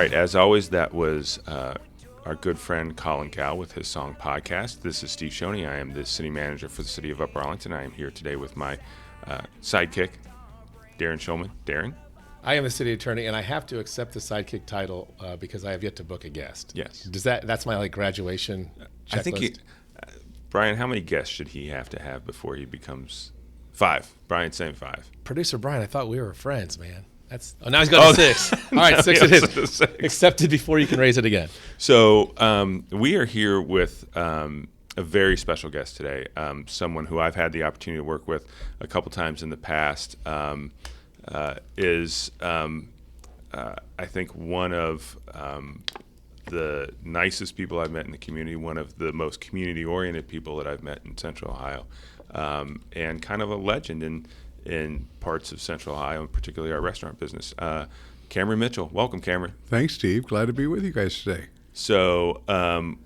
right, as always, that was our good friend Colin Cow with his song Podcast. This is Steve Shoney. I am the city manager for the city of Upper Arlington. I am here today with my sidekick, Darren Shulman. Darren? I am the city attorney, and I have to accept the sidekick title because I have yet to book a guest. Yes. That's my graduation checklist? I think Brian, how many guests should he have to have before he becomes 5? Brian's saying 5. Producer Brian, I thought we were friends, man. Now he's got 6. All right, 6 it is. Accepted before you can raise it again. So we are here with a very special guest today, someone who I've had the opportunity to work with a couple times in the past. Is I think one of the nicest people I've met in the community, one of the most community-oriented people that I've met in Central Ohio, and kind of a legend in parts of Central Ohio, and particularly our restaurant business. Cameron Mitchell. Welcome, Cameron. Thanks, Steve. Glad to be with you guys today. So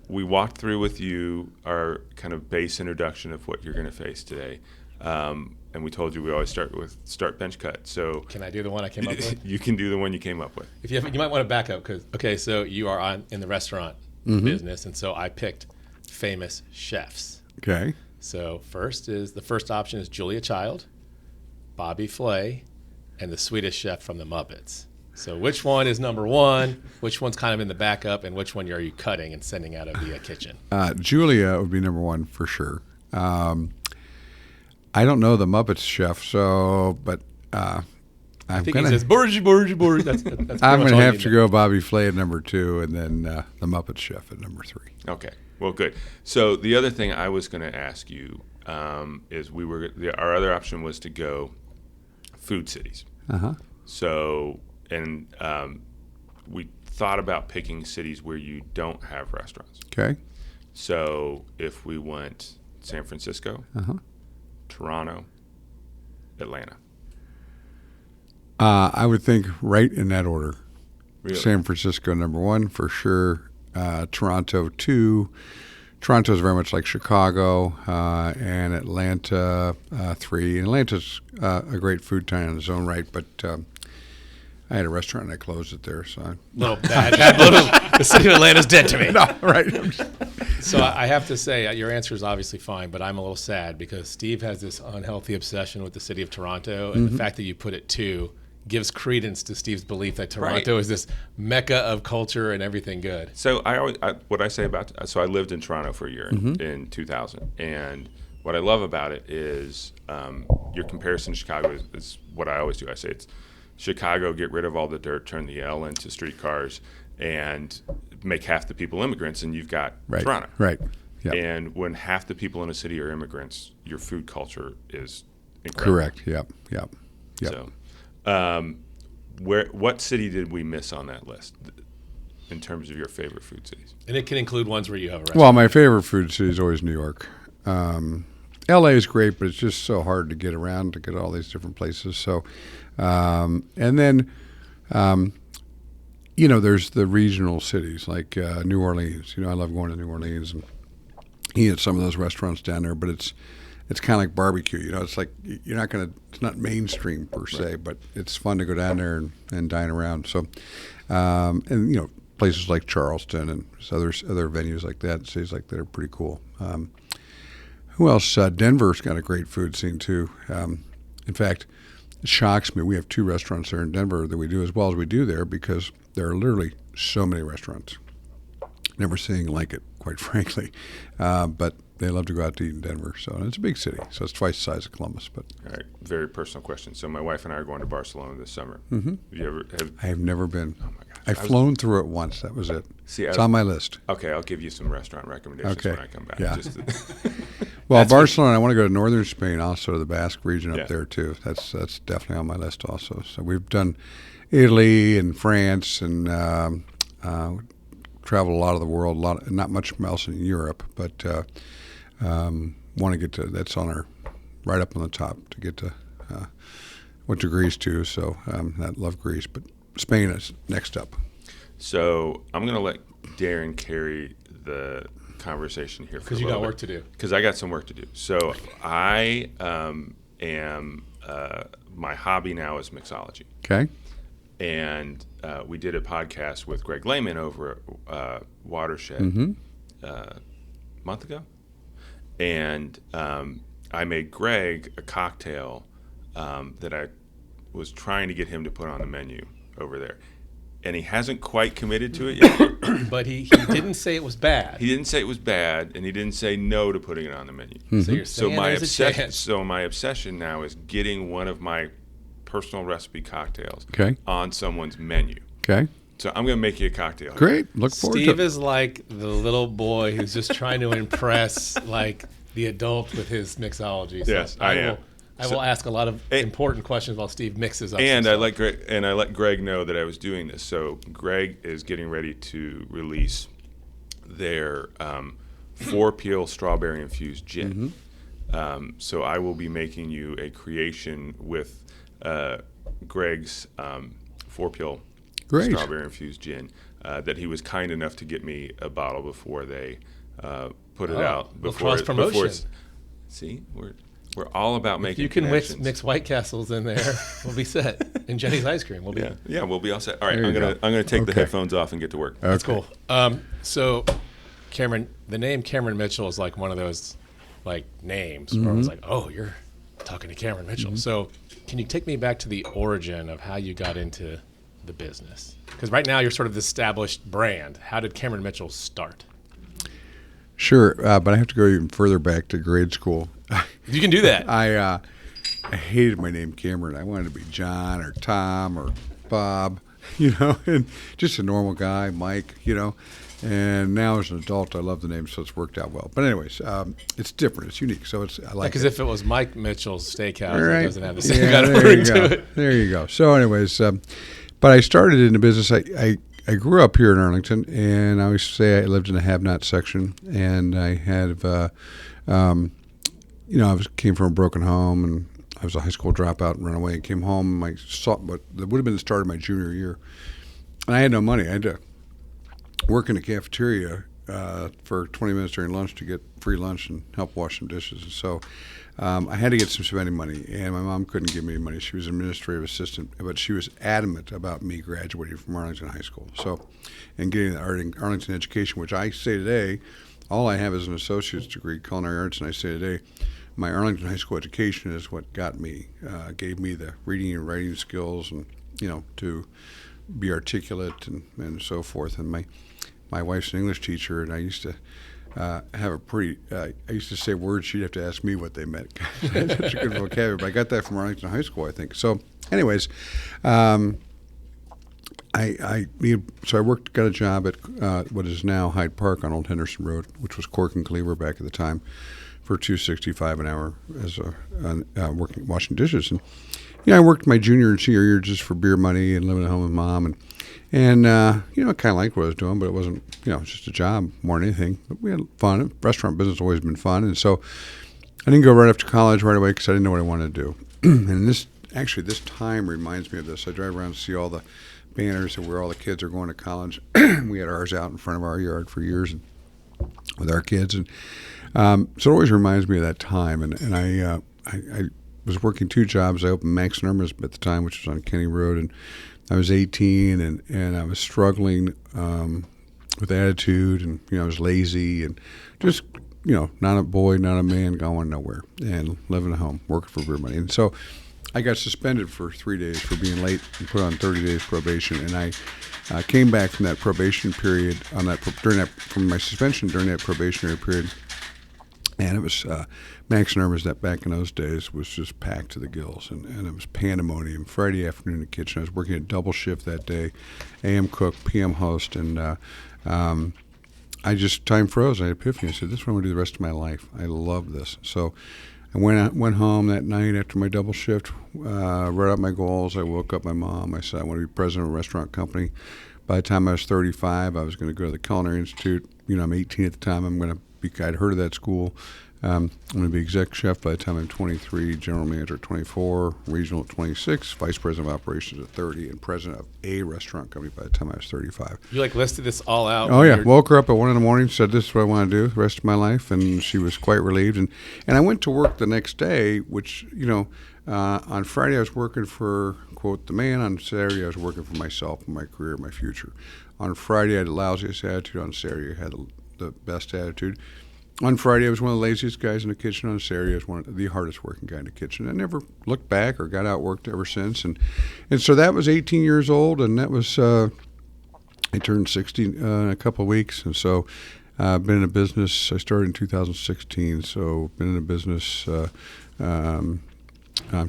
we walked through with you our kind of base introduction of what you're going to face today. And we told you we always start bench cut. So can I do the one I came up with? You can do the one you came up with. If you might want to back up so you are in the restaurant business, and so I picked famous chefs. Okay. So the first option is Julia Child, Bobby Flay, and the Swedish Chef from the Muppets. So which one is number one? Which one's kind of in the backup, and which one are you cutting and sending out of the kitchen? Julia would be number one for sure. I don't know the Muppets chef, but I think he says Borgi. That's I'm going to have to go Bobby Flay at number 2, and then the Muppets chef at number 3. Okay, well, good. So the other thing I was going to ask you is our other option was to go food cities. Uh-huh. So we thought about picking cities where you don't have restaurants. Okay. So if we went San Francisco. Uh-huh. Toronto, Atlanta. I would think right in that order. Really? San Francisco number 1 for sure. Toronto 2. Toronto is very much like Chicago, and Atlanta 3. And Atlanta's a great food town in its own right, but I had a restaurant and I closed it there. So the city of Atlanta's dead to me. No, right. So I have to say, your answer is obviously fine, but I'm a little sad because Steve has this unhealthy obsession with the city of Toronto, and the fact that you put it 2 gives credence to Steve's belief that Toronto is this mecca of culture and everything good. So I lived in Toronto for a year in 2000, and what I love about it is your comparison to Chicago is what I always do. I say it's Chicago, get rid of all the dirt, turn the L into streetcars, and make half the people immigrants, and you've got Toronto. Right. Yep. And when half the people in a city are immigrants, your food culture is incredible. Correct. Yep. So, what city did we miss on that list in terms of your favorite food cities? And it can include ones where you have a restaurant. Well, my favorite food city is always New York. L.A. is great, but it's just so hard to get around to get all these different places. So, and then, there's the regional cities like New Orleans. I love going to New Orleans and eat at some of those restaurants down there. But it's kind of like barbecue. It's like it's not mainstream per se, but it's fun to go down there and dine around. So, and places like Charleston and other venues like that, cities like that are pretty cool. Who else? Denver's got a great food scene too. In fact, it shocks me. We have 2 restaurants there in Denver that we do as well as we do there because there are literally so many restaurants. Never seeing like it, quite frankly. But they love to go out to eat in Denver. So it's a big city. So it's twice the size of Columbus. But all right, very personal question. So my wife and I are going to Barcelona this summer. Mm-hmm. I have never been. Oh my God! I've flown through it once. That was it. It's on my list. Okay, I'll give you some restaurant recommendations when I come back. Yeah. Well, Barcelona. I want to go to northern Spain, also to the Basque region up there too. That's definitely on my list also. So we've done Italy and France and traveled a lot of the world. Not much else in Europe, but want to get to. That's on our right up on the top to get to. Went to Greece too, so I love Greece, but Spain is next up. So I'm going to let Darren carry the conversation here for a little bit. Because you got work to do. Because I got some work to do. So I am my hobby now is mixology. Okay. and we did a podcast with Greg Lehman over at Watershed a month ago, and I made Greg a cocktail that I was trying to get him to put on the menu over there. And he hasn't quite committed to it yet. But he didn't say it was bad. He didn't say it was bad, and he didn't say no to putting it on the menu. So you're saying my obsession now is getting one of my personal recipe cocktails on someone's menu. Okay. So I'm going to make you a cocktail. Great. Look forward to it. Steve is like the little boy who's just trying to impress like the adult with his mixology. So Yes, I am. I will ask a lot of important questions while Steve mixes up. And I let Greg know that I was doing this. So Greg is getting ready to release their 4-peel strawberry infused gin. So I will be making you a creation with Greg's 4-peel strawberry infused gin that he was kind enough to get me a bottle before they put it out. Cross promotion. See, we're all about making. You can connections. mix White Castles in there. We'll be set. And Jenny's ice cream. We'll be we'll be all set. All right, There I'm you gonna take the headphones off and get to work. That's cool. So, Cameron, the name Cameron Mitchell is like one of those like names where I was like, oh, you're talking to Cameron Mitchell. So, can you take me back to the origin of how you got into the business? Because right now you're sort of the established brand. How did Cameron Mitchell start? Sure, but I have to go even further back to grade school. You can do that. I hated my name Cameron. I wanted to be John or Tom or Bob, and just a normal guy, Mike, And now as an adult, I love the name, so it's worked out well. But anyways, it's different. It's unique. So I like because if it was Mike Mitchell's Steakhouse, right. It doesn't have the same Yeah, kind of there ring you to go. it. There you go. So anyways, but I started in the business. I grew up here in Arlington, and I always say I lived in the have-not section, and I had, came from a broken home, and I was a high school dropout and ran away and came home. But that would have been the start of my junior year, and I had no money. I had to work in the cafeteria for 20 minutes during lunch to get free lunch and help wash some dishes. And so I had to get some spending money, and my mom couldn't give me any money. She was an administrative assistant, but she was adamant about me graduating from Arlington High School. So, and getting the Arlington education, which I say today, all I have is an associate's degree, culinary arts, and I say today, my Arlington High School education is what got me, gave me the reading and writing skills, and to be articulate and so forth. And my wife's an English teacher, and I used to have a pretty. I used to say words she'd have to ask me what they meant. Such a good vocabulary. But I got that from Arlington High School, I think. So, anyways, I got a job at what is now Hyde Park on Old Henderson Road, which was Cork and Cleaver back at the time, for $2.65 an hour as working washing dishes. And I worked my junior and senior year just for beer money and living at home with mom and I kind of liked what I was doing, but it wasn't, it was just a job more than anything. But we had fun. Restaurant business has always been fun. And so I didn't go right after college right away because I didn't know what I wanted to do. And this time reminds me of this. I drive around to see all the banners of where all the kids are going to college. We had ours out in front of our yard for years and with our kids. And so it always reminds me of that time. And I was working 2 jobs. I opened Max and Irma's at the time, which was on Kenny Road, and I was 18, and I was struggling with attitude, and I was lazy, and just not a boy, not a man, going nowhere, and living at home, working for beer money. And so I got suspended for 3 days for being late and put on 30 days probation, and I came back from that probation period from my suspension during that probationary period. And it was Max and Irma's that back in those days was just packed to the gills, and it was pandemonium. Friday afternoon in the kitchen, I was working a double shift that day, AM cook, PM host, and time froze. I had an epiphany. I said, "This is what I'm going to do the rest of my life. I love this." So I went home that night after my double shift, wrote out my goals. I woke up my mom. I said, "I want to be president of a restaurant company." By the time I was 35, I was going to go to the Culinary Institute. I'm 18 at the time. I'd heard of that school. I'm going to be exec chef by the time I'm 23, general manager at 24, regional at 26, vice president of operations at 30, and president of a restaurant company by the time I was 35. You listed this all out. Oh yeah, woke her up at 1 a.m, said this is what I want to do the rest of my life, and she was quite relieved. And I went to work the next day, which On Friday, I was working for, quote, the man. On Saturday, I was working for myself and my career, my future. On Friday, I had the lousiest attitude. On Saturday, I had the best attitude. On Friday, I was one of the laziest guys in the kitchen. On Saturday, I was one of the hardest working guy in the kitchen. I never looked back or got outworked ever since. And so that was 18 years old, and that was, I turned 60 in a couple of weeks. And so I've been in a business. I started in 2016, so been in a business, I'm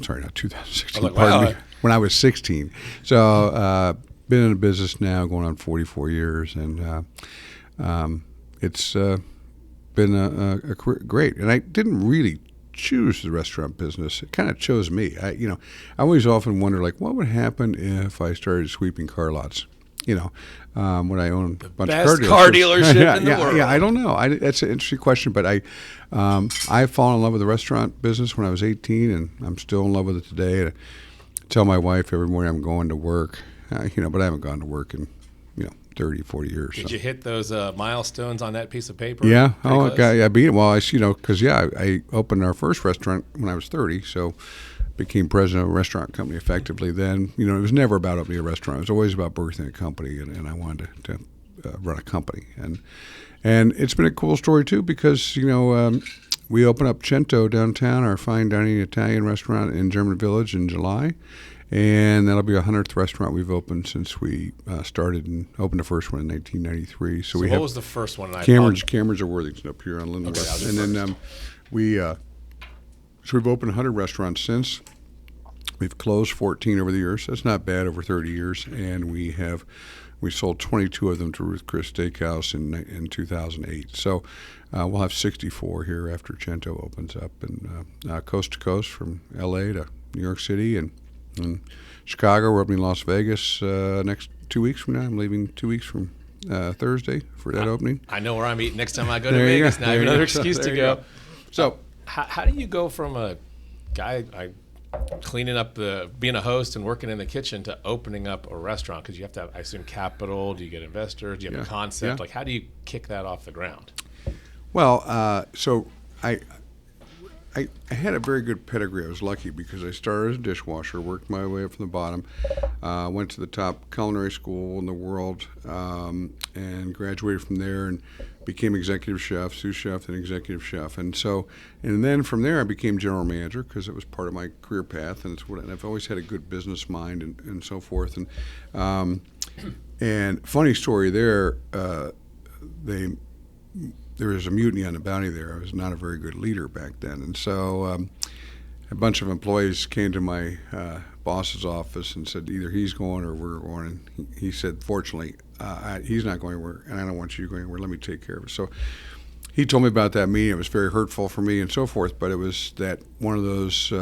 sorry, not 2016, pardon me, when I was 16. So been in a business now going on 44 years, and it's been a career, great. And I didn't really choose the restaurant business. It kind of chose me. I always often wonder, like, what would happen if I started sweeping car lots? When I own a bunch of car dealership in the world. Yeah, I don't know. That's an interesting question, but I fallen in love with the restaurant business when I was 18, and I'm still in love with it today. I tell my wife every morning I'm going to work, but I haven't gone to work in 30, 40 years. Did you hit those milestones on that piece of paper? Yeah. Pretty Oh, close? okay. I beat it. Well, because I opened our first restaurant when I was 30, so became president of a restaurant company effectively then. It was never about opening a restaurant. It was always about birthing a company, and I wanted to run a company. And it's been a cool story, too, because, we opened up Cento downtown, our fine dining Italian restaurant in German Village in July. And that'll be our 100th restaurant we've opened since we started and opened the first one in 1993. So what was the first one? Cameron's are Worthington up here on Linden Okay, West. And then so we've opened 100 restaurants since. We've closed 14 over the years. That's not bad over 30 years. And we sold 22 of them to Ruth Chris Steakhouse in 2008. So we'll have 64 here after Cento opens up, and coast to coast from L.A. to New York City and Chicago. We're opening Las Vegas next 2 weeks from now. I'm leaving 2 weeks from Thursday for that opening. I know where I'm eating next time I go to There you Vegas. go. Now I have There you another go. excuse There to you go. go. So How do you go from a guy cleaning up being a host and working in the kitchen to opening up a restaurant? Because you have to have, I assume, capital. Do you get investors? Do you have a concept? Yeah. Like, how do you kick that off the ground? Well, so I had a very good pedigree. I was lucky because I started as a dishwasher, worked my way up from the bottom, went to the top culinary school in the world, and graduated from there and became executive chef, sous chef, and executive chef. And then from there I became general manager because it was part of my career path, and and I've always had a good business mind and so forth. And funny story there, there was a mutiny on the Bounty there. I was not a very good leader back then. And so a bunch of employees came to my boss's office and said, either he's going or we're going. And he said, fortunately, he's not going anywhere, and I don't want you going anywhere. Let me take care of it. So he told me about that meeting. It was very hurtful for me and so forth, but it was that one of those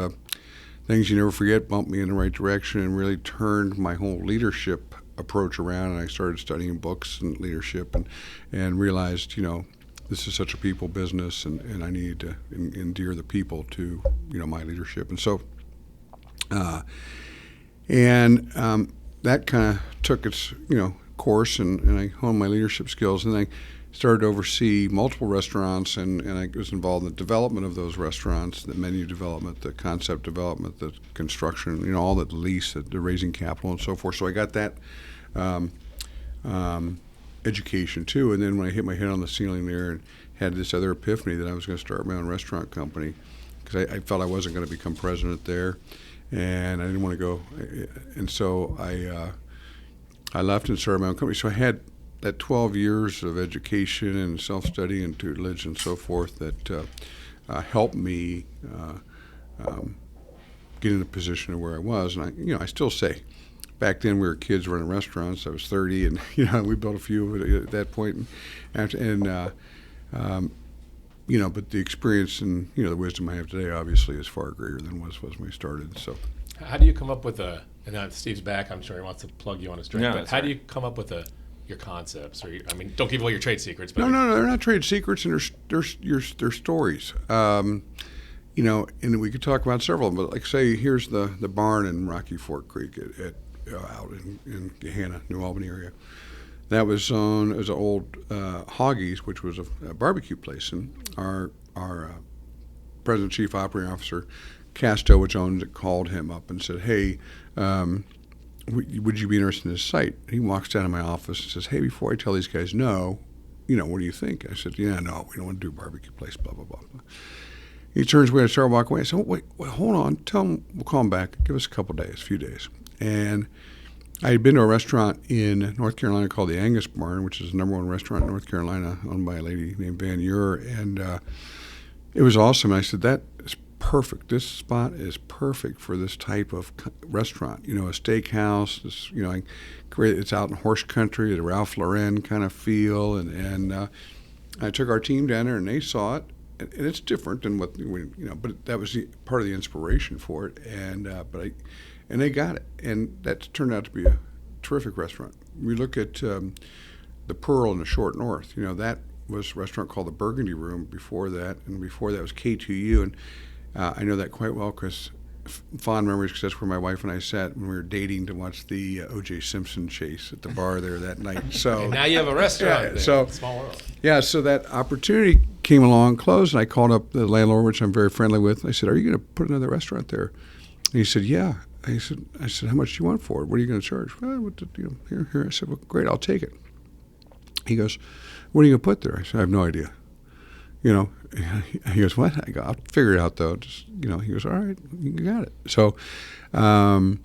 things you never forget, bumped me in the right direction and really turned my whole leadership approach around. And I started studying books and leadership and realized, this is such a people business, and I needed to endear the people to, my leadership. And so, that kind of took its, course, and I honed my leadership skills, and I started to oversee multiple restaurants, and I was involved in the development of those restaurants, the menu development, the concept development, the construction, all the lease, the raising capital, and so forth. So I got that education too, and then when I hit my head on the ceiling there and had this other epiphany that I was going to start my own restaurant company, because I felt I wasn't going to become president there, and I didn't want to go, and so I left and started my own company. So I had that 12 years of education and self-study and tutelage and so forth that helped me get in a position of where I was, and I still say, back then we were kids running restaurants. I was 30, and we built a few at that point. But the experience and the wisdom I have today obviously is far greater than was when we started. So, how do you come up with and now Steve's back. I'm sure he wants to plug you on his drink. No, but that's how all do you come up with your concepts? Or don't give away your trade secrets. But no, they're not trade secrets, and they're stories. And we could talk about several of them. But like say, here's the barn in Rocky Fork Creek out in Gahanna, New Albany area. That was it was an old Hoggies, which was a barbecue place, and our president chief operating officer Casto, which owns it, called him up and said, "Hey, would you be interested in this site?" He walks down to my office and says, "Hey, before I tell these guys no, what do you think?" I said, "Yeah, no, we don't want to do a barbecue place, blah, blah, blah, blah." He turns away and started walking away. I said, wait, hold on. Tell him we'll call him back. Give us a few days. And I had been to a restaurant in North Carolina called the Angus Barn, which is the number one restaurant in North Carolina, owned by a lady named Van Ure. And it was awesome. I said, that is perfect. This spot is perfect for this type of restaurant. A steakhouse. It's out in horse country, the Ralph Lauren kind of feel. And I took our team down there, and they saw it. And it's different than what but that was part of the inspiration for it. And and they got it, and that's turned out to be a terrific restaurant. We look at the Pearl in the Short North. That was a restaurant called the Burgundy Room before that, and before that was K2U, and I know that quite well because fond memories, because that's where my wife and I sat when we were dating to watch the O.J. Simpson chase at the bar there that night. So and now you have a restaurant. Yeah, there. so Small world. Yeah, so that opportunity came along, closed, and I called up the landlord, which I'm very friendly with. I said, "Are you going to put another restaurant there?" And he said, "Yeah." I said, "How much do you want for it? What are you going to charge?" "Well, here." I said, "Well, great, I'll take it." He goes, "What are you going to put there?" I said, "I have no idea." He goes, "What?" I go, "I'll figure it out, though." He goes, "All right, you got it." So, I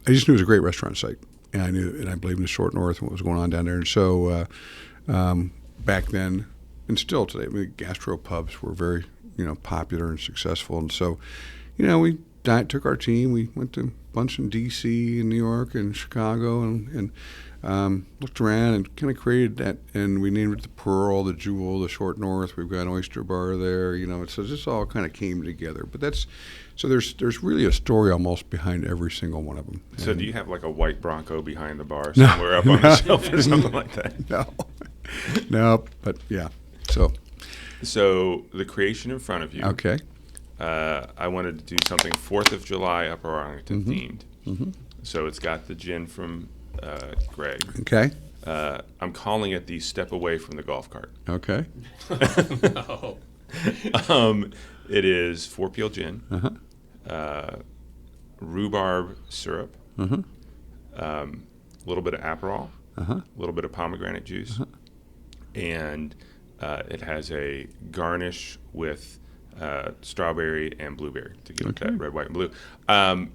just knew it was a great restaurant site, and I believed in the Short North and what was going on down there. And so, back then, and still today, gastropubs were very, popular and successful. And so, we took our team. We went to a bunch in D.C. and New York and Chicago, and looked around and kind of created that, and we named it the Pearl, the Jewel, the Short North. We've got an oyster bar there, So this all kind of came together. But there's really a story almost behind every single one of them. So do you have like a white Bronco behind the bar somewhere up on the shelf or something like that? No, but yeah. So the creation in front of you. Okay. I wanted to do something 4th of July Upper Arlington themed. Mm-hmm. So it's got the gin from Greg. Okay. I'm calling it the Step Away from the Golf Cart. Okay. No. It is 4-peel gin, rhubarb syrup, a little bit of Aperol, a little bit of pomegranate juice, and it has a garnish with strawberry and blueberry to give it that red, white, and blue.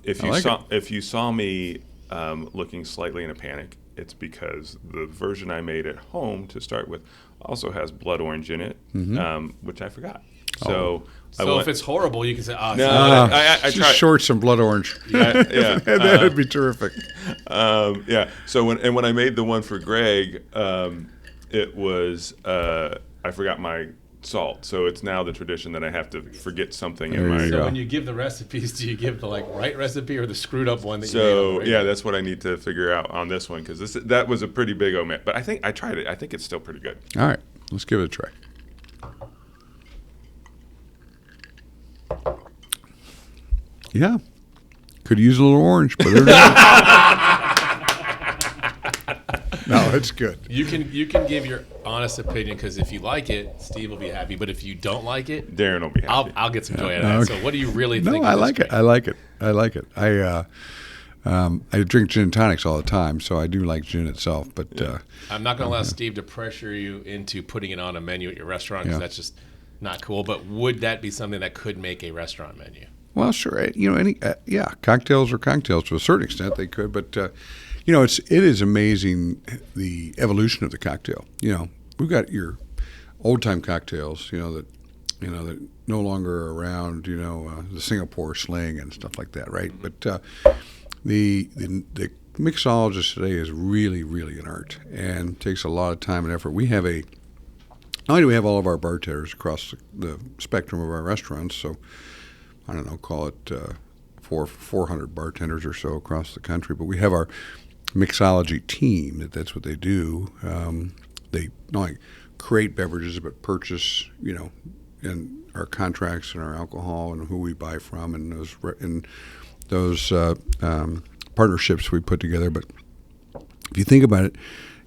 If you saw me looking slightly in a panic, it's because the version I made at home to start with also has blood orange in it, which I forgot. So if it's horrible, you can say, "Oh, no, I just tried. short some blood orange." Yeah, that would be terrific. Yeah. So when I made the one for Greg, it was I forgot my salt. So it's now the tradition that I have to forget something in my. So when you give the recipes, do you give the right recipe or the screwed up one that you made? So yeah, that's what I need to figure out on this one, because that was a pretty big omit. But I think I tried it. I think it's still pretty good. All right, let's give it a try. Yeah, could use a little orange, but no, it's good. You can give your honest opinion, because if you like it, Steve will be happy. But if you don't like it, Darren will be happy. I'll get some joy out of that. Okay. So what do you really No, think? I like it. I like it. I drink gin and tonics all the time, so I do like gin itself. But I'm not going to allow Steve to pressure you into putting it on a menu at your restaurant, because that's just not cool. But would that be something that could make a restaurant menu? Well, sure. Cocktails are cocktails to a certain extent. They could, but it is amazing the evolution of the cocktail. We've got your old time cocktails, that no longer are around. The Singapore sling and stuff like that, right? But the mixologist today is really, really an art, and takes a lot of time and effort. We have not only do we have all of our bartenders across the spectrum of our restaurants, so I don't know, call it 400 bartenders or so across the country. But we have our mixology team. That's what they do. They not only create beverages, but purchase, and our contracts and our alcohol and who we buy from, and those partnerships we put together. But if you think about it,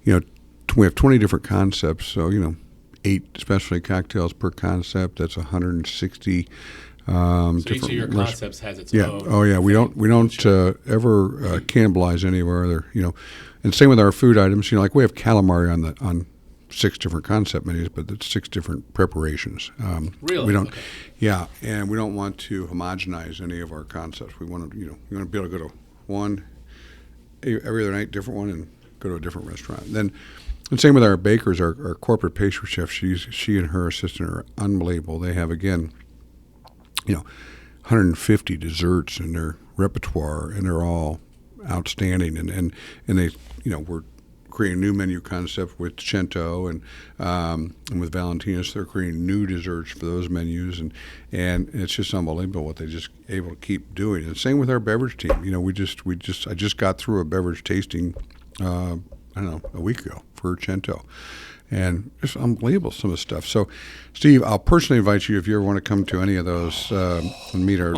we have 20 different concepts. So 8 specialty cocktails per concept. That's 160. So each of your concepts has its own. Oh yeah. We don't ever cannibalize any of our other. And same with our food items. Like we have calamari on 6 different concept menus, but it's 6 different preparations. Really? We don't. Okay. Yeah, and we don't want to homogenize any of our concepts. We want to, we want to be able to go to one every other night, different one, and go to a different restaurant. And same with our bakers, our corporate pastry chef. She and her assistant are unbelievable. They have 150 desserts in their repertoire, and they're all outstanding. And they, we're creating a new menu concept with Cento and with Valentina's. They're creating new desserts for those menus, and it's just unbelievable what they just able to keep doing. And same with our beverage team. I just got through a beverage tasting, I don't know, a week ago for Cento. And it's unbelievable, some of the stuff. So, Steve, I'll personally invite you if you ever want to come to any of those and meet our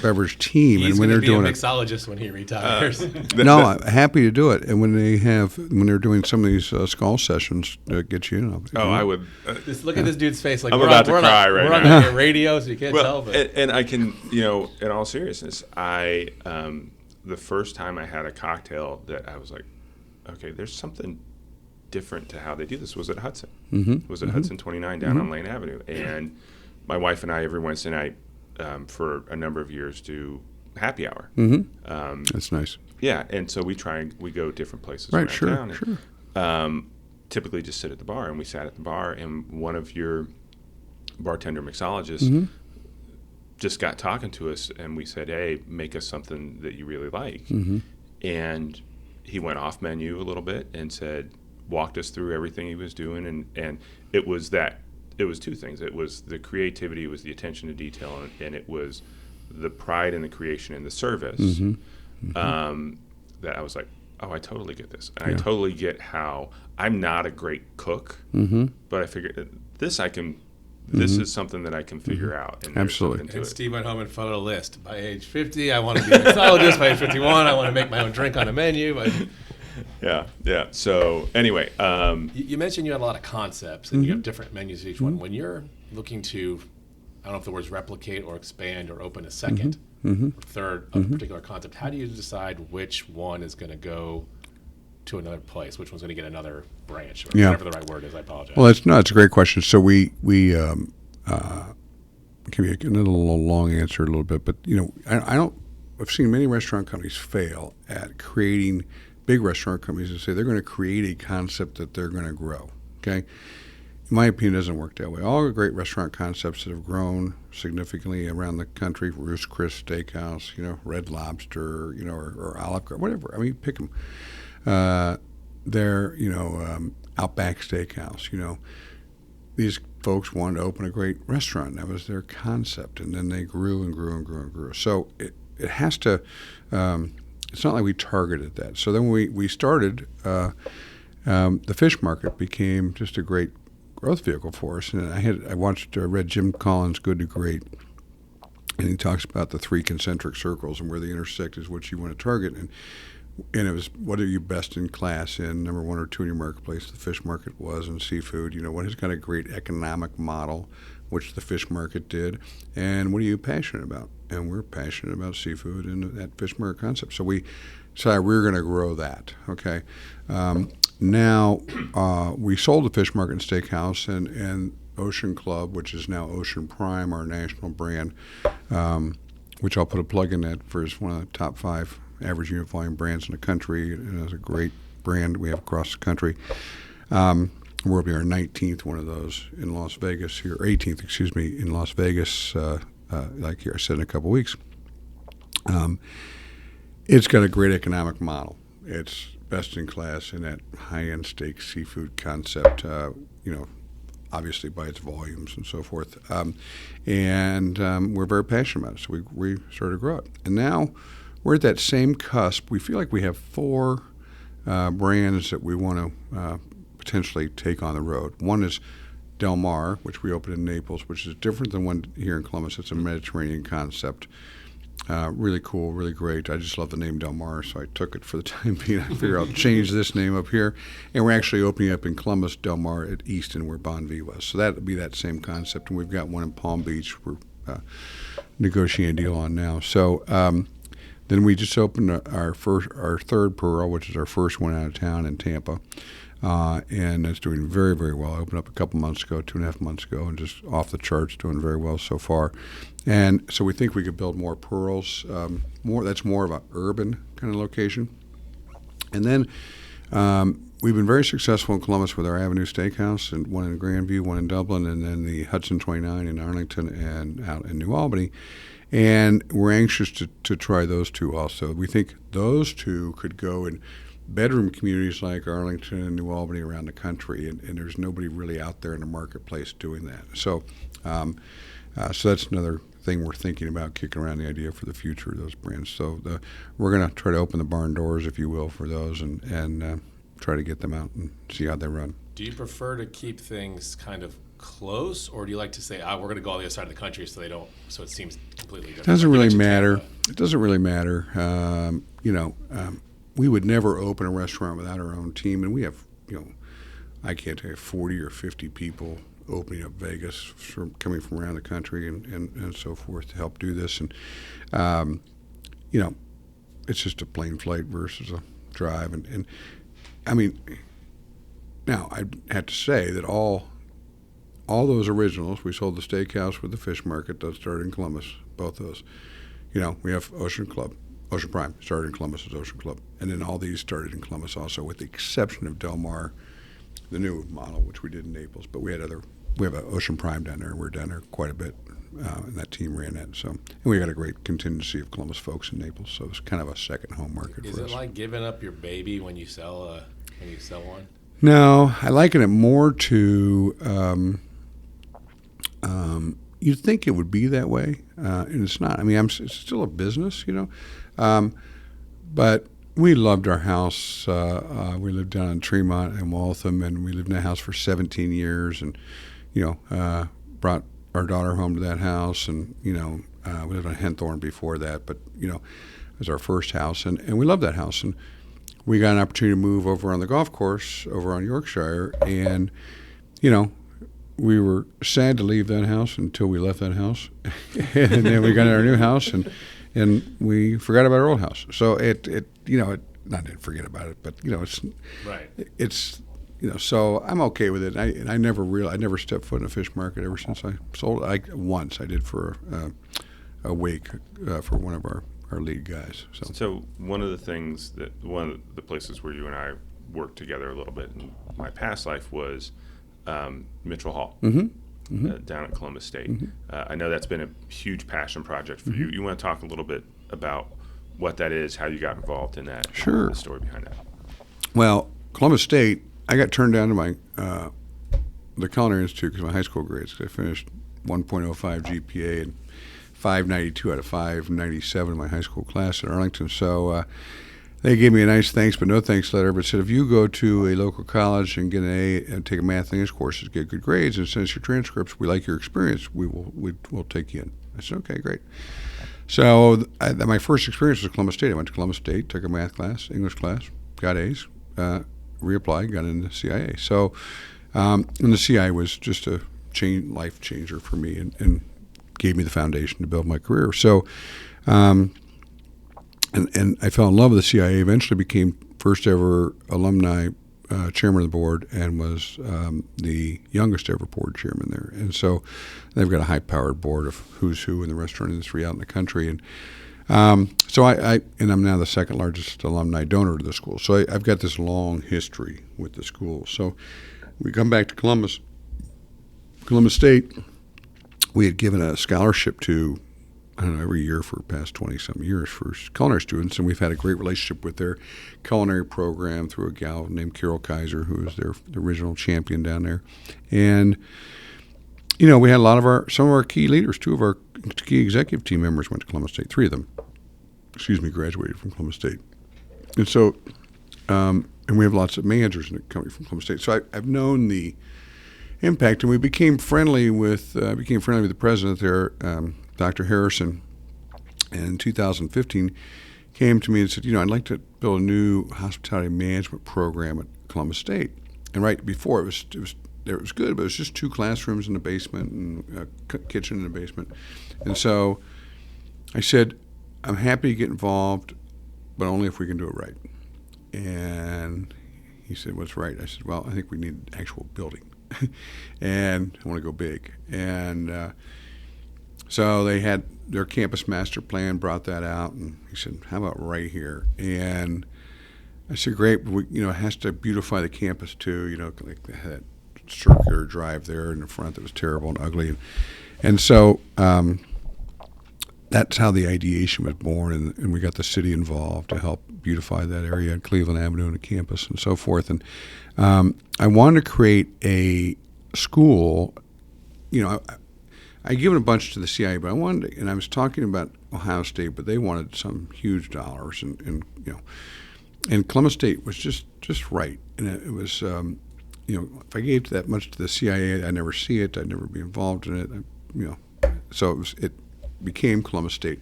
beverage team. He's and when going to they're be doing a mixologist when he retires. No, I'm happy to do it. And when they're doing some of these skull sessions, get you in. I would. Just look at this dude's face. Like I'm we're about on, to cry right we're now. on the radio, so you can't tell. But And I can, in all seriousness, the first time I had a cocktail that I was like, okay, there's something different to how they do this was at Hudson. Mm-hmm. Was at Hudson 29 down on Lane Avenue. And my wife and I, every Wednesday night, for a number of years, do happy hour. Mm-hmm. That's nice. Yeah, and so we go different places Right, around sure, town. sure. And, typically just sit at the bar, and we sat at the bar, and one of your bartender mixologists just got talking to us, and we said, hey, make us something that you really like. Mm-hmm. And he went off menu a little bit and walked us through everything he was doing, and it was 2 things. It was the creativity, it was the attention to detail, and it was the pride in the creation and the service. Mm-hmm. Mm-hmm. That I was like, oh, I totally get this. And Yeah. I totally get how I'm not a great cook, but I figured this is something that I can figure out. And there's Absolutely. something to and it. Steve went home and followed a list. By age 50, I want to be a mixologist. By age 51, I want to make my own drink on a menu. Yeah. So anyway, You mentioned you had a lot of concepts, and you have different menus each one. When you're looking to, I don't know if the words replicate or expand or open a second or third of a particular concept, how do you decide which one is going to go to another place, which one's going to get another branch, or whatever the right word is? I apologize. Well, it's a great question. So we give you another little long answer a little bit, but I've seen many restaurant companies fail at creating big restaurant companies that say they're going to create a concept that they're going to grow. Okay, in my opinion, it doesn't work that way. All the great restaurant concepts that have grown significantly around the country, Roost Chris Steakhouse, Red Lobster, or Olive Garden, whatever. I mean, pick them. They're Outback Steakhouse. These folks wanted to open a great restaurant. That was their concept, and then they grew and grew and grew and grew. So it has to. It's not like we targeted that. So then we started. The fish market became just a great growth vehicle for us. And I read Jim Collins' Good to Great, and he talks about the 3 concentric circles and where they intersect is what you want to target. And it was, what are you best in class in, number 1 or 2 in your marketplace? The fish market was, and seafood. What has got a great economic model, which the fish market did, and what are you passionate about? And we're passionate about seafood and that fish market concept. So we decided we were going to grow that. Okay. Now we sold the fish market and steakhouse, and Ocean Club, which is now Ocean Prime, our national brand, which I'll put a plug in that for, is one of the top 5 average unit volume brands in the country. And it's a great brand we have across the country. We'll be our 19th one of those in Las Vegas here, 18th, excuse me, in Las Vegas, like here I said, in a couple weeks. It's got a great economic model. It's best in class in that high-end steak seafood concept, obviously by its volumes and so forth. And we're very passionate about it, so we started to grow it. And now we're at that same cusp. We feel like we have 4 brands that we want to potentially take on the road. One is Del Mar, which we opened in Naples, which is different than one here in Columbus. It's a Mediterranean concept. Really cool, really great. I just love the name Del Mar, so I took it for the time being. I figured I'll change this name up here. And we're actually opening up in Columbus, Del Mar at Easton, where Bon V was. So that would be that same concept. And we've got one in Palm Beach we're negotiating a deal on now. So then we just opened our third Pearl, which is our first one out of town in Tampa. And it's doing very, very well. I opened up a couple months ago, 2.5 months ago, and just off the charts, doing very well so far. And so we think we could build more Pearls. That's more of an urban kind of location. And then we've been very successful in Columbus with our Avenue Steakhouse, and one in Grandview, one in Dublin, and then the Hudson 29 in Arlington and out in New Albany. And we're anxious to try those two also. We think those two could go in bedroom communities like Arlington and New Albany around the country, and there's nobody really out there in the marketplace doing that. So so that's another thing we're thinking about, kicking around the idea for the future of those brands. So we're going to try to open the barn doors, if you will, for those and try to get them out and see how they run. Do you prefer to keep things kind of close, or do you like to say, we're going to go on the other side of the country so it seems completely different? Doesn't really matter. It doesn't really matter. We would never open a restaurant without our own team, and we have, I can't tell you, 40 or 50 people opening up Vegas, coming from around the country and so forth to help do this. And, it's just a plane flight versus a drive. And I mean, now I have to say that all those originals, we sold the steakhouse with the fish market that started in Columbus, both those. We have Ocean Prime started in Columbus as Ocean Club. And then all these started in Columbus also, with the exception of Del Mar, the new model, which we did in Naples. But we have an Ocean Prime down there. We're down there quite a bit, and that team ran that. So, and we got a great contingency of Columbus folks in Naples. So it's kind of a second home market for us. Is it like giving up your baby when you sell one? No, I liken it more to, you'd think it would be that way, and it's not. I mean, it's still a business, but we loved our house. We lived down in Tremont and Waltham, and we lived in that house for 17 years, and brought our daughter home to that house, and we lived on Henthorne before that, but it was our first house, and we loved that house. And we got an opportunity to move over on the golf course over on Yorkshire, and we were sad to leave that house until we left that house, and then we got our new house, and we forgot about our old house. So it not didn't forget about it, but it's right. It's so I'm okay with it. I never stepped foot in a fish market ever since I sold it. Once I did for a week for one of our lead guys. So one of the places where you and I worked together a little bit in my past life was Mitchell Hall. Down at Columbus State. I know that's been a huge passion project for you. You want to talk a little bit about what that is, how you got involved in that, Sure. The story behind that. Well, Columbus State, I got turned down to my the Culinary Institute because of my high school grades. I finished 1.05 GPA and 592 out of 597 in my high school class at Arlington. So they gave me a nice thanks but no thanks letter, but said if you go to a local college and get an A and take a math and English courses, get good grades, and send us your transcripts, we like your experience, we'll take you in. I said, okay, great. So my first experience was Columbus State. I went to Columbus State, took a math class, English class, got A's, reapplied, got into CIA. So and the CIA was just a life changer for me and gave me the foundation to build my career. So and I fell in love with the CIA, eventually became first ever alumni chairman of the board, and was the youngest ever board chairman there. And so they've got a high-powered board of who's who in the restaurant industry out in the country. And so I'm now the second largest alumni donor to the school. So I've got this long history with the school. So we come back to Columbus State. We had given a scholarship to, I don't know, every year for the past 20-something years for culinary students, and we've had a great relationship with their culinary program through a gal named Carol Kaiser, who was the original champion down there. And, we had some of our key leaders, two of our key executive team members went to Columbus State, three of them, graduated from Columbus State. And so, and we have lots of managers coming from Columbus State. So I've known the impact, and we became friendly with the president there, Dr. Harrison, and in 2015 came to me and said, I'd like to build a new hospitality management program at Columbus State. And right before it was good, but it was just 2 classrooms in the basement and a kitchen in the basement. And so I said, I'm happy to get involved, but only if we can do it right. And he said, what's right? I said, well, I think we need an actual building. And I want to go big. And so they had their campus master plan, brought that out, and he said, how about right here? And I said, great, but it has to beautify the campus too. Like they had that circular drive there in the front that was terrible and ugly. And so that's how the ideation was born, and we got the city involved to help beautify that area at Cleveland Avenue and the campus and so forth. And I wanted to create a school. I given a bunch to the CIA, but I wanted to, and I was talking about Ohio State, but they wanted some huge dollars, and Columbus State was just right, and it was if I gave that much to the CIA, I'd never see it, I'd never be involved in it, so it became Columbus State,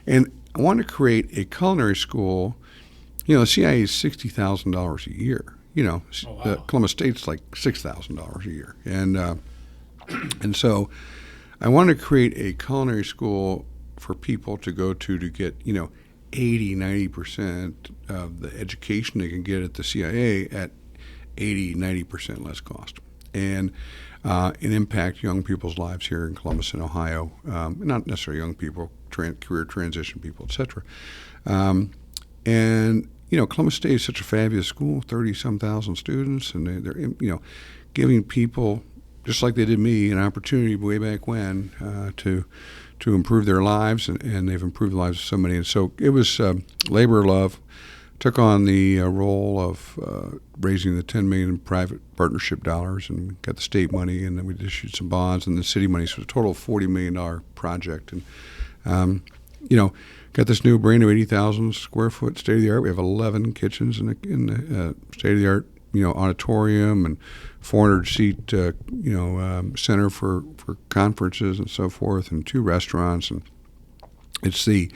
and I wanted to create a culinary school. The CIA is $60,000 a year. Oh, wow. Columbus State's like $6,000 a year, and so I wanted to create a culinary school for people to go to get 80-90% of the education they can get at the CIA at 80-90% less cost, and impact young people's lives here in Columbus and Ohio. Not necessarily young people, career transition people, etc. And Columbus State is such a fabulous school, 30-some thousand students, and they're giving people, just like they did me, an opportunity way back when to improve their lives, and they've improved the lives of so many. And so it was labor of love. Took on the role of raising the $10 million in private partnership dollars, and got the state money, and then we issued some bonds and the city money. So it was a total of $40 million project, and got this new brand new 80,000 square foot state of the art. We have 11 kitchens in the state of the art auditorium, and 400 seat center for conferences and so forth, and 2 restaurants. And it's the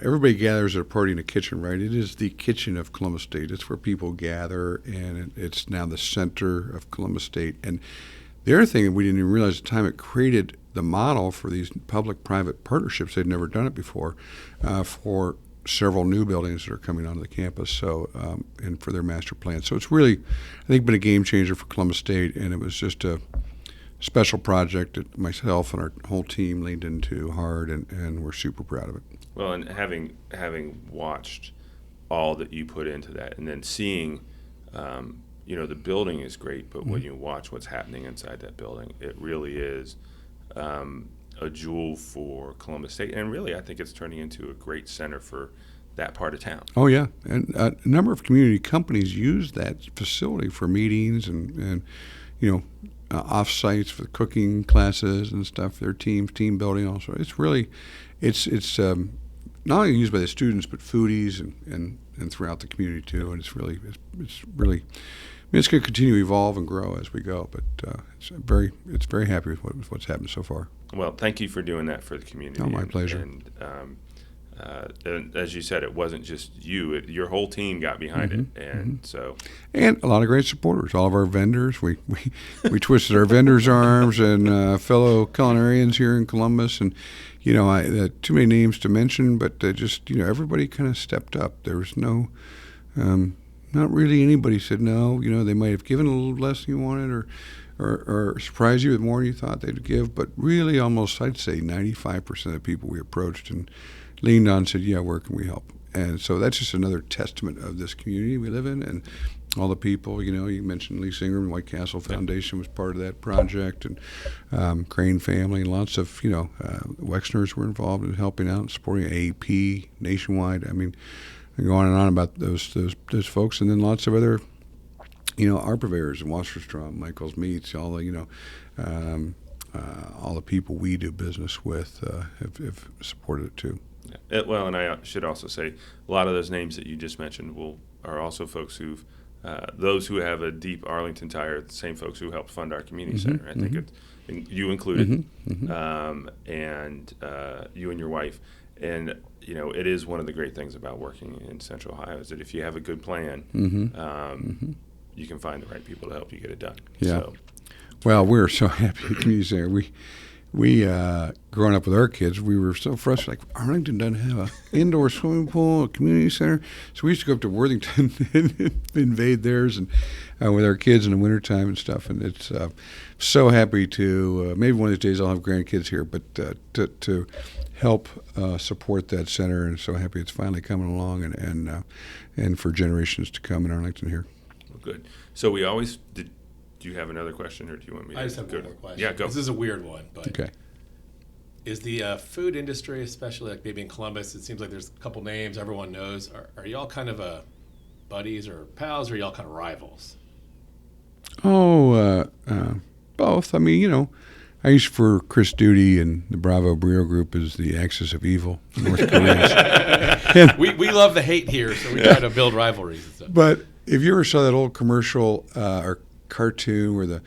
everybody gathers at a party in a kitchen, right? It is the kitchen of Columbus State. It's where people gather, and it's now the center of Columbus State. And the other thing that we didn't even realize at the time, it created the model for these public-private partnerships. They'd never done it before for several new buildings that are coming onto the campus. So and for their master plan. So it's really, I think, been a game changer for Columbus State, and it was just a special project that myself and our whole team leaned into hard, and we're super proud of it. Well, and having watched all that you put into that, and then seeing, the building is great, but when you watch what's happening inside that building, it really is a jewel for Columbus State, and really I think it's turning into a great center for that part of town. Oh yeah, and a number of community companies use that facility for meetings and off-sites for cooking classes and stuff. Their team building also. It's really, it's not only used by the students but foodies and throughout the community too. And it's really, it's going to continue to evolve and grow as we go. But it's very happy with what's happened so far. Well, thank you for doing that for the community. Oh, my pleasure. And as you said, it wasn't just you; your whole team got behind it, and so and a lot of great supporters. All of our vendors, we twisted our vendors' arms, and fellow culinarians here in Columbus, and too many names to mention, but just everybody kind of stepped up. There was no, not really anybody said no. They might have given a little less than you wanted, or surprised you with more than you thought they'd give, but really almost, I'd say 95% of the people we approached and leaned on and said, yeah, where can we help? And so that's just another testament of this community we live in, and all the people. You mentioned Lisa Ingram, White Castle Foundation was part of that project, and Crane family, and lots of Wexners were involved in helping out and supporting AP nationwide. I mean, I go on and on about those folks, and then lots of other our purveyors in Wasserstrom, Michael's Meats, all the all the people we do business with have supported it too. Yeah. Well, and I should also say, a lot of those names that you just mentioned are also folks those who have a deep Arlington tie are the same folks who helped fund our community center. I think you included, Mm-hmm. and you and your wife. And it is one of the great things about working in Central Ohio is that if you have a good plan, you can find the right people to help you get it done. Yeah. So, Well, we're so happy the community center. We growing up with our kids, we were so frustrated. Like, Arlington doesn't have an indoor swimming pool, a community center. So we used to go up to Worthington and invade theirs and with our kids in the wintertime and stuff. And it's so happy to, maybe one of these days I'll have grandkids here, but to help support that center. And so happy it's finally coming along and for generations to come in Arlington here. well, good. So we always did. Do you have another question, or do you want me to I just have go? one more question. Yeah, go. This is a weird one, but Okay. is the food industry, especially like maybe in Columbus, it seems like there's a couple names everyone knows. Are y'all kind of buddies or pals, or are y'all kind of rivals? Oh, both. I mean, I used for Chris Duty and the Bravo Brio Group as the axis of evil, North Koreans. We love the hate here, so we try to build rivalries and stuff. But if you ever saw that old commercial or cartoon where the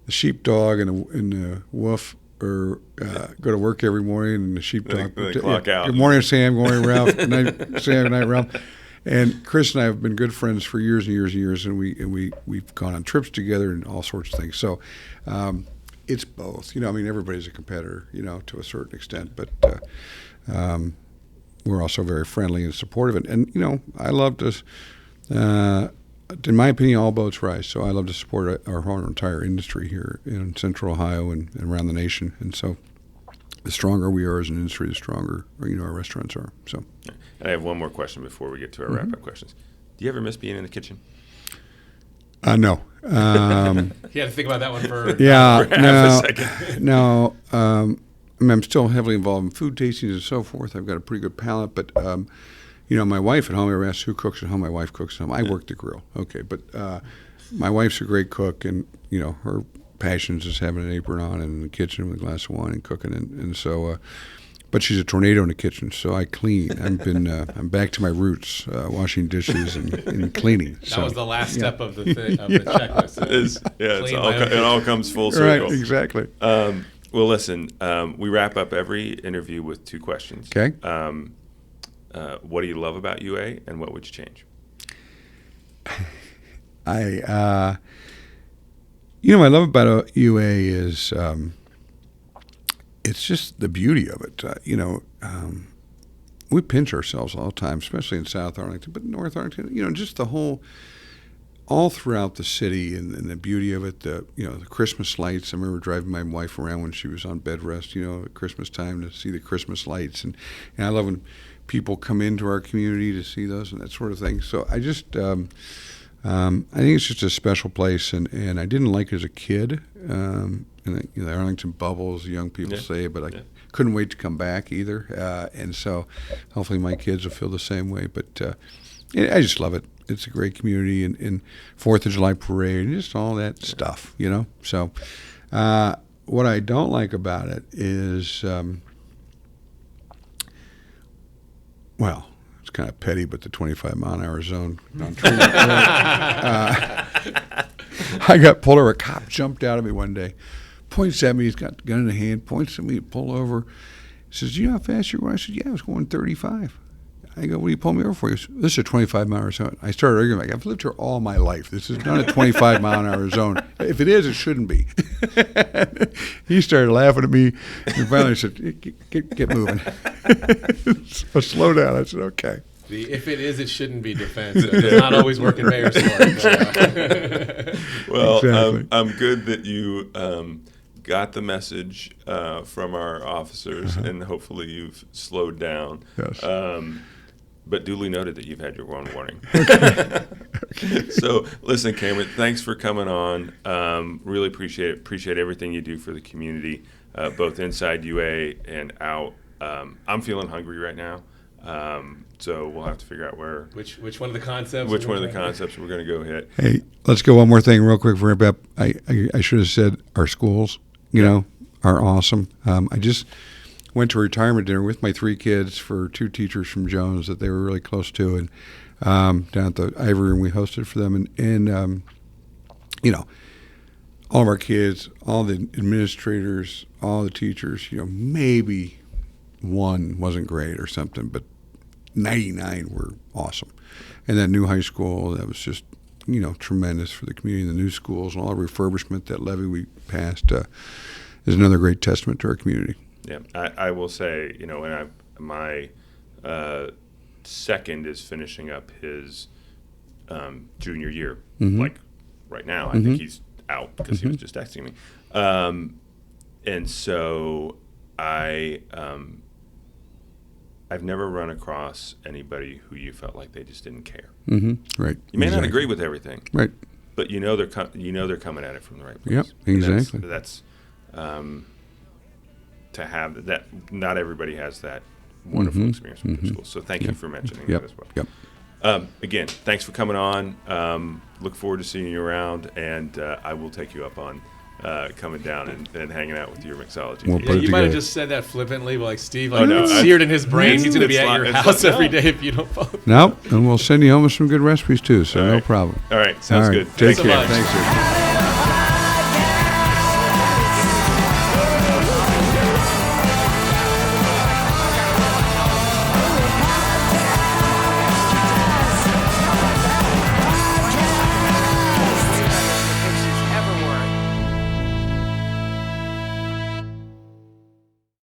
sheepdog and the wolf go to work every morning, and the sheepdog They clock out. Good morning, Sam. Good morning, Ralph. Good night, Sam. Good night, Ralph. And Chris and I have been good friends for years and years and years, and we've gone on trips together and all sorts of things. So it's both. Everybody's a competitor, to a certain extent, but we're also very friendly and supportive. And I love to. In my opinion, all boats rise. So I love to support our whole entire industry here in Central Ohio and around the nation. And so the stronger we are as an industry, the stronger our restaurants are. So. And I have one more question before we get to our wrap-up questions. Do you ever miss being in the kitchen? No. You had to think about that one for Yeah. For half a second. No. I'm still heavily involved in food tastings and so forth. I've got a pretty good palate, but. My wife at home, I asked who cooks at home. My wife cooks at home. I work the grill. Okay, but my wife's a great cook, and her passion is just having an apron on and in the kitchen with a glass of wine and cooking, and so. But she's a tornado in the kitchen, so I clean. I'm back to my roots, washing dishes and cleaning. that was the last step of the checklist. It all comes full circle. Right, exactly. Well, listen, we wrap up every interview with 2 questions. Okay. What do you love about UA, and what would you change? I love about UA is it's just the beauty of it. We pinch ourselves all the time, especially in South Arlington, but North Arlington. Just the whole, all throughout the city, and the beauty of it. The Christmas lights. I remember driving my wife around when she was on bed rest. At Christmas time to see the Christmas lights, and I love when people come into our community to see those and that sort of thing. So I just, I think it's just a special place, and I didn't like it as a kid. And the Arlington bubble, as young people say, but I couldn't wait to come back either. And so hopefully my kids will feel the same way. But I just love it. It's a great community, and 4th of July parade, and just all that stuff, So what I don't like about it is. Well, it's kind of petty, but the 25-mile-an-hour zone on Trina. I got pulled over. A cop jumped out at me one day, points at me. He's got the gun in the hand, points at me to pull over. He says, "Do you know how fast you were?" I said, "Yeah, I was going 35. I go, "What do you pull me over for?" He goes, "This is a 25-mile-an-hour zone." I started arguing. Like, I've lived here all my life. This is not a 25-mile-an-hour zone. If it is, it shouldn't be. He started laughing at me, and finally said, "Get moving." So slow down. I said, "Okay." If it is, it shouldn't be defense. It does not always work in mayor's court. Well, Exactly. I'm good that you got the message from our officers, and hopefully you've slowed down. Yes. But duly noted that you've had your one warning. So, listen, Cameron, thanks for coming on. Really appreciate it. Appreciate everything you do for the community, both inside UA and out. I'm feeling hungry right now, so we'll have to figure out Which one of the concepts? which one of the concepts we're going to go hit. Hey, let's go one more thing real quick for wrap up. I should have said our schools, are awesome. I just went to a retirement dinner with my 3 kids for 2 teachers from Jones that they were really close to, and down at the Ivory Room we hosted for them, and all of our kids, all the administrators, all the teachers, maybe one wasn't great or something, but 99 were awesome. And that new high school, that was just, tremendous for the community, the new schools, and all the refurbishment, that levy we passed is another great testament to our community. Yeah, I will say, when my second is finishing up his junior year, like right now, I think he's out because he was just texting me. And so I've never run across anybody who you felt like they just didn't care. Right. You may not agree with everything, right? But they're coming at it from the right place. Yep, exactly. And that's to have that. Not everybody has that wonderful experience with their school. So thank you for mentioning that as well. Yep. Again, thanks for coming on. Look forward to seeing you around, and I will take you up on coming down and hanging out with your mixology. We'll team. put it You might have together. just said that flippantly, but like Steve, seared in his brain. He's going to be at your house every day if you don't follow. Nope, and we'll send you home with some good recipes too, so All no right. problem. All right, sounds All right, good. take Thanks so care. much. Thanks, sir.